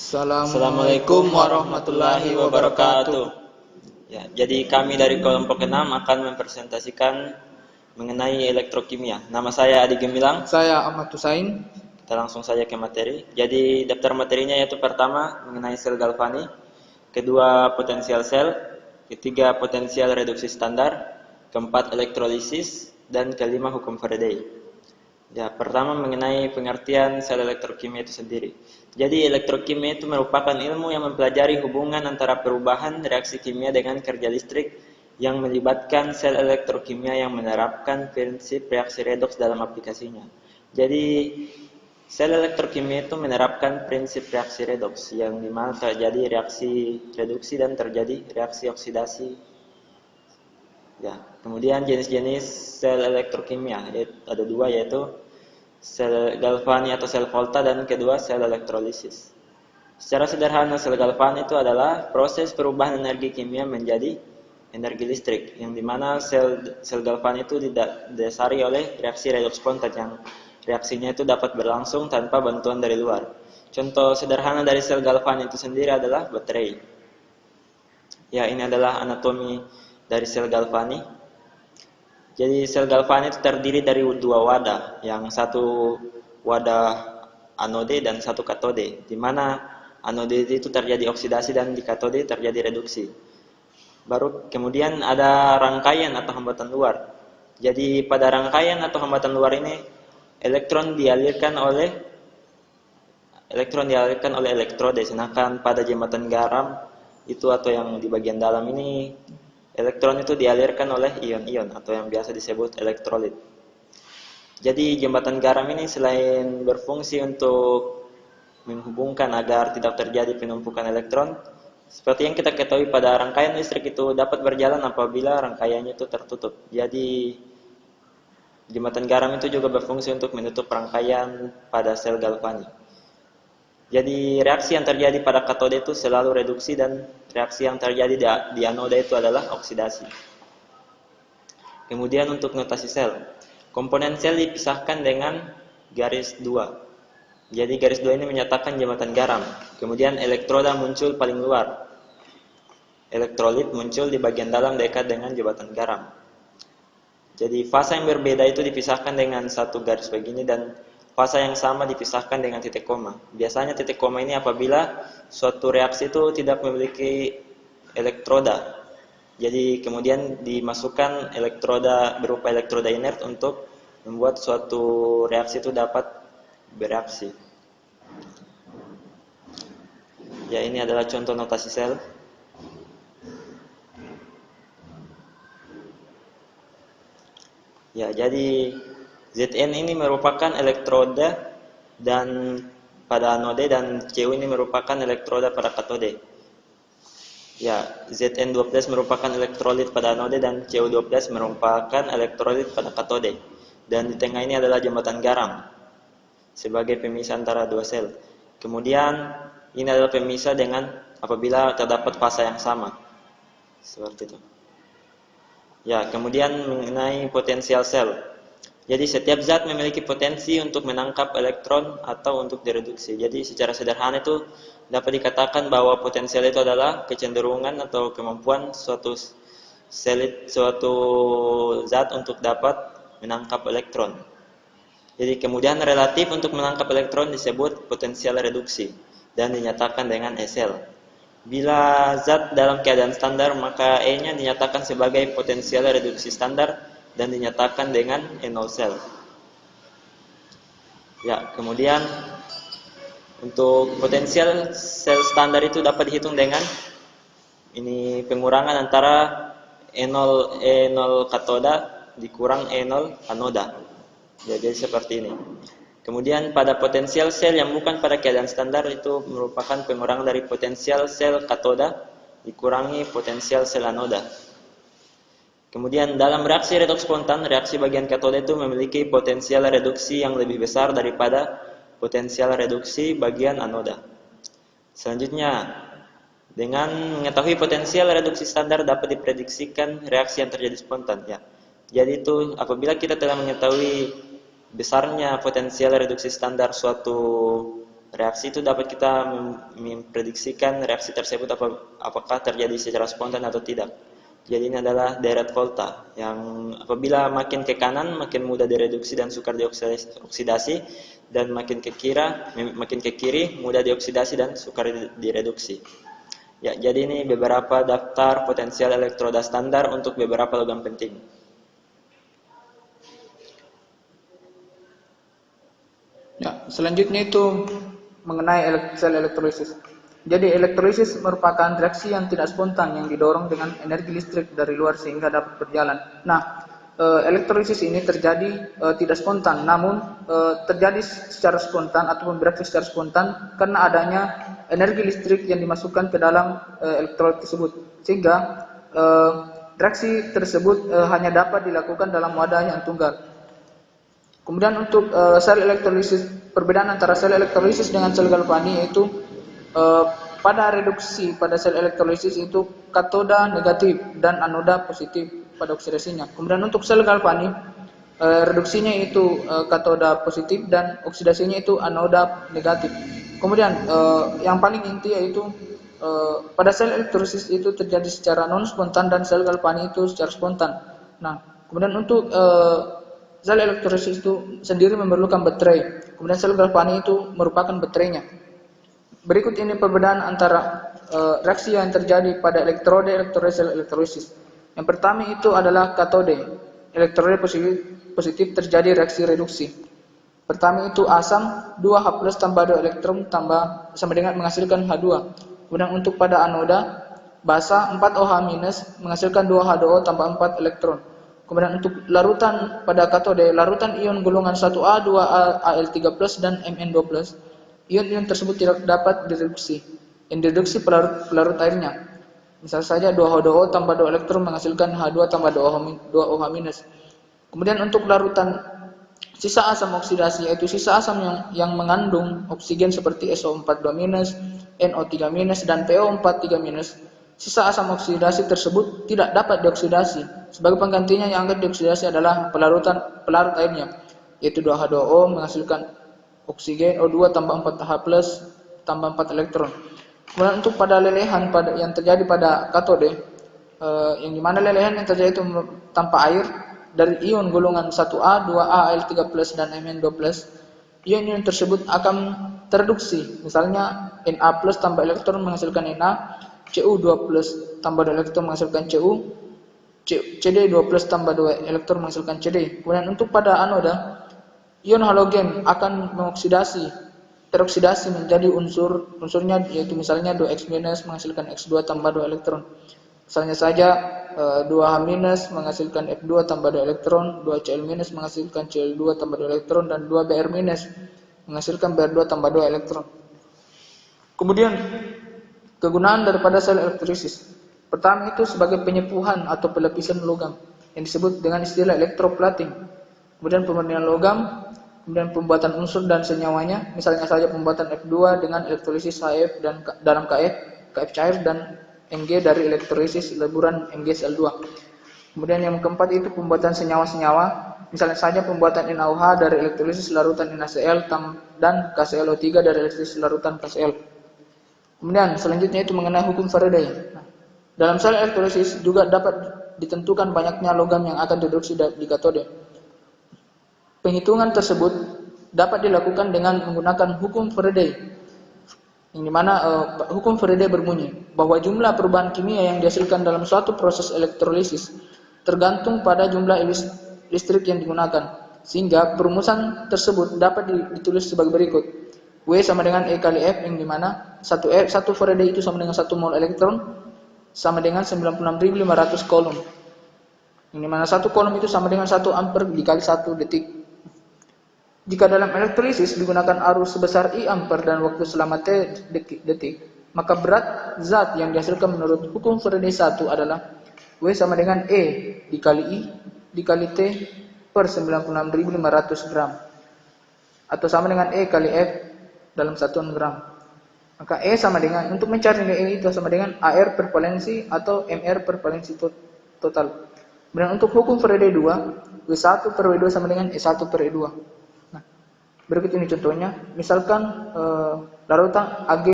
Assalamualaikum warahmatullahi wabarakatuh. Ya, jadi kami dari kelompok 6 akan mempresentasikan mengenai elektrokimia. Nama saya Adi Gemilang. Saya Ahmad Husain. Kita langsung saja ke materi. Jadi daftar materinya yaitu pertama mengenai sel galvani, kedua potensial sel, ketiga potensial reduksi standar, keempat elektrolisis, dan kelima hukum Faraday. Ya, pertama mengenai pengertian sel elektrokimia itu sendiri. Jadi elektrokimia itu merupakan ilmu yang mempelajari hubungan antara perubahan reaksi kimia dengan kerja listrik yang melibatkan sel elektrokimia yang menerapkan prinsip reaksi redoks dalam aplikasinya. Jadi sel elektrokimia itu menerapkan prinsip reaksi redoks yang dimana terjadi reaksi reduksi dan terjadi reaksi oksidasi. Ya, kemudian jenis-jenis sel elektrokimia ada dua, yaitu sel galvani atau sel volta dan kedua sel elektrolisis. Secara sederhana sel galvani itu adalah proses perubahan energi kimia menjadi energi listrik, yang dimana sel galvani itu didasari oleh reaksi redoks spontan yang reaksinya itu dapat berlangsung tanpa bantuan dari luar. Contoh sederhana dari sel galvani itu sendiri adalah baterai. Ya, ini adalah anatomi dari sel galvani. Jadi sel galvani itu terdiri dari dua wadah, yang satu wadah anode dan satu katode, di mana anode itu terjadi oksidasi dan di katode terjadi reduksi. Baru kemudian ada rangkaian atau hambatan luar. Jadi pada rangkaian atau hambatan luar ini elektron dialirkan oleh elektrode, sedangkan pada jembatan garam itu atau yang di bagian dalam ini elektron itu dialirkan oleh ion-ion atau yang biasa disebut elektrolit. Jadi jembatan garam ini selain berfungsi untuk menghubungkan agar tidak terjadi penumpukan elektron, seperti yang kita ketahui pada rangkaian listrik itu dapat berjalan apabila rangkaiannya itu tertutup. Jadi jembatan garam itu juga berfungsi untuk menutup rangkaian pada sel galvani. Jadi reaksi yang terjadi pada katode itu selalu reduksi dan reaksi yang terjadi di anode itu adalah oksidasi. Kemudian untuk notasi sel, komponen sel dipisahkan dengan garis 2. Jadi garis 2 ini menyatakan jembatan garam. Kemudian elektroda muncul paling luar. Elektrolit muncul di bagian dalam dekat dengan jembatan garam. Jadi fasa yang berbeda itu dipisahkan dengan satu garis begini dan fasa yang sama dipisahkan dengan titik koma. Biasanya titik koma ini apabila suatu reaksi itu tidak memiliki elektroda. Jadi kemudian dimasukkan elektroda berupa elektroda inert untuk membuat suatu reaksi itu dapat bereaksi. Ya, ini adalah contoh notasi sel. Ya, jadi Zn ini merupakan elektroda dan pada anode dan Cu ini merupakan elektroda pada katode. Ya, Zn12 merupakan elektrolit pada anode dan Cu12 merupakan elektrolit pada katode. Dan di tengah ini adalah jembatan garam sebagai pemisah antara dua sel. Kemudian ini adalah pemisah dengan apabila terdapat fasa yang sama. Seperti itu. Ya, kemudian mengenai potensial sel. Jadi setiap zat memiliki potensi untuk menangkap elektron atau untuk direduksi. Jadi secara sederhana itu dapat dikatakan bahwa potensial itu adalah kecenderungan atau kemampuan suatu zat untuk dapat menangkap elektron. Jadi kemudian relatif untuk menangkap elektron disebut potensial reduksi dan dinyatakan dengan E-sel. Bila zat dalam keadaan standar, maka E-nya dinyatakan sebagai potensial reduksi standar dan dinyatakan dengan E0 sel. Ya, kemudian untuk potensial sel standar itu dapat dihitung dengan ini pengurangan antara E0 katoda dikurang E0 anoda. Ya, jadi seperti ini. Kemudian pada potensial sel yang bukan pada keadaan standar itu merupakan pengurangan dari potensial sel katoda dikurangi potensial sel anoda. Kemudian dalam reaksi redoks spontan, reaksi bagian katode itu memiliki potensial reduksi yang lebih besar daripada potensial reduksi bagian anoda. Selanjutnya, dengan mengetahui potensial reduksi standar dapat diprediksikan reaksi yang terjadi spontan. Ya. Jadi itu apabila kita telah mengetahui besarnya potensial reduksi standar suatu Reaksi itu dapat kita memprediksikan reaksi tersebut apakah terjadi secara spontan atau tidak. Jadi ini adalah direct volta yang apabila makin ke kanan makin mudah direduksi dan sukar dioksidasi, dan makin ke kiri mudah dioksidasi dan sukar direduksi. Ya, jadi ini beberapa daftar potensial elektroda standar untuk beberapa logam penting. Ya, selanjutnya itu mengenai sel elektrolisis. Jadi elektrolisis merupakan reaksi yang tidak spontan yang didorong dengan energi listrik dari luar sehingga dapat berjalan. Nah, elektrolisis ini terjadi tidak spontan, namun terjadi secara spontan ataupun bereaksi secara spontan karena adanya energi listrik yang dimasukkan ke dalam elektrolit tersebut, sehingga reaksi tersebut hanya dapat dilakukan dalam wadah yang tunggal. Kemudian untuk sel elektrolisis, perbedaan antara sel elektrolisis dengan sel galvani yaitu pada reduksi pada sel elektrolisis itu katoda negatif dan anoda positif pada oksidasinya. Kemudian untuk sel galvani reduksinya itu katoda positif dan oksidasinya itu anoda negatif. Kemudian yang paling inti yaitu pada sel elektrolisis itu terjadi secara non spontan dan sel galvani itu secara spontan. Nah, kemudian untuk sel elektrolisis itu sendiri memerlukan baterai. Kemudian sel galvani itu merupakan baterainya. Berikut ini perbedaan antara reaksi yang terjadi pada elektrode sel elektrolisis. Yang pertama itu adalah katode. Elektrode positif terjadi reaksi reduksi. Pertama itu asam 2H+ tambah 2 elektron tambah sama dengan menghasilkan H2. Kemudian untuk pada anoda basa 4OH- menghasilkan 2H2O tambah 4 elektron. Kemudian untuk larutan pada katode, larutan ion golongan 1A, 2A, Al3+, dan Mn2+. Ion-ion tersebut tidak dapat direduksi. Yang direduksi pelarut airnya. Misal saja 2H2O tambah 2 elektron menghasilkan H2 tambah 2OH-. Kemudian untuk larutan sisa asam oksidasi, yaitu sisa asam yang mengandung oksigen seperti SO42-, NO3-, dan PO43-. Sisa asam oksidasi tersebut tidak dapat dioksidasi. Sebagai penggantinya yang akan dioksidasi adalah pelarut airnya, yaitu 2H2O menghasilkan oksigen O2 tambah 4H+ tambah 4 elektron. Kemudian untuk pada lelehan yang terjadi pada katode, yang dimana lelehan yang terjadi itu tanpa air dari ion golongan 1A, 2A, Al3+, dan Mn2+, ion-ion tersebut akan tereduksi. Misalnya Na+ tambah elektron menghasilkan Na, Cu2+ tambah 2 elektron menghasilkan Cu, Cd2+ tambah 2 elektron menghasilkan Cd. Kemudian untuk pada anoda, ion halogen akan teroksidasi menjadi unsurnya, yaitu misalnya 2X- menghasilkan X2 tambah 2 elektron. Misalnya saja 2H- menghasilkan F2 tambah 2 elektron, 2Cl- menghasilkan Cl2 tambah 2 elektron, dan 2Br- menghasilkan Br2 tambah 2 elektron. Kemudian kegunaan daripada sel elektrolisis. Pertama itu sebagai penyepuhan atau pelapisan logam yang disebut dengan istilah electroplating. Kemudian pemurnian logam, kemudian pembuatan unsur dan senyawanya, misalnya saja pembuatan F2 dengan elektrolisis HF dan dalam KF cair, dan Mg dari elektrolisis leburan MgSl2. Kemudian yang keempat itu pembuatan senyawa-senyawa, misalnya saja pembuatan NaOH dari elektrolisis larutan NaCl dan KClO3 dari elektrolisis larutan KCl. Kemudian selanjutnya itu mengenai hukum Faraday. Dalam sel elektrolisis juga dapat ditentukan banyaknya logam yang akan direduksi di katode. Penghitungan tersebut dapat dilakukan dengan menggunakan hukum Faraday, yang dimana hukum Faraday berbunyi bahwa jumlah perubahan kimia yang dihasilkan dalam suatu proses elektrolisis tergantung pada jumlah listrik yang digunakan, sehingga perumusan tersebut dapat ditulis sebagai berikut. W sama dengan E kali F, yang dimana 1 Faraday itu sama dengan 1 mol elektron sama dengan 96.500 kolom, yang dimana 1 kolom itu sama dengan 1 ampere dikali 1 detik. Jika dalam elektrolisis digunakan arus sebesar I ampere dan waktu selama T detik, maka berat zat yang dihasilkan menurut hukum Faraday 1 adalah W sama dengan E dikali I dikali T per 96.500 gram, atau sama dengan E kali F dalam satuan gram. Maka E sama dengan, untuk mencari nilai E itu sama dengan AR per valensi atau MR per valensi total. Kemudian untuk hukum Faraday 2, W1 per W2 sama dengan E1 per E2. Nah, Berikut ini contohnya, misalkan larutan Ag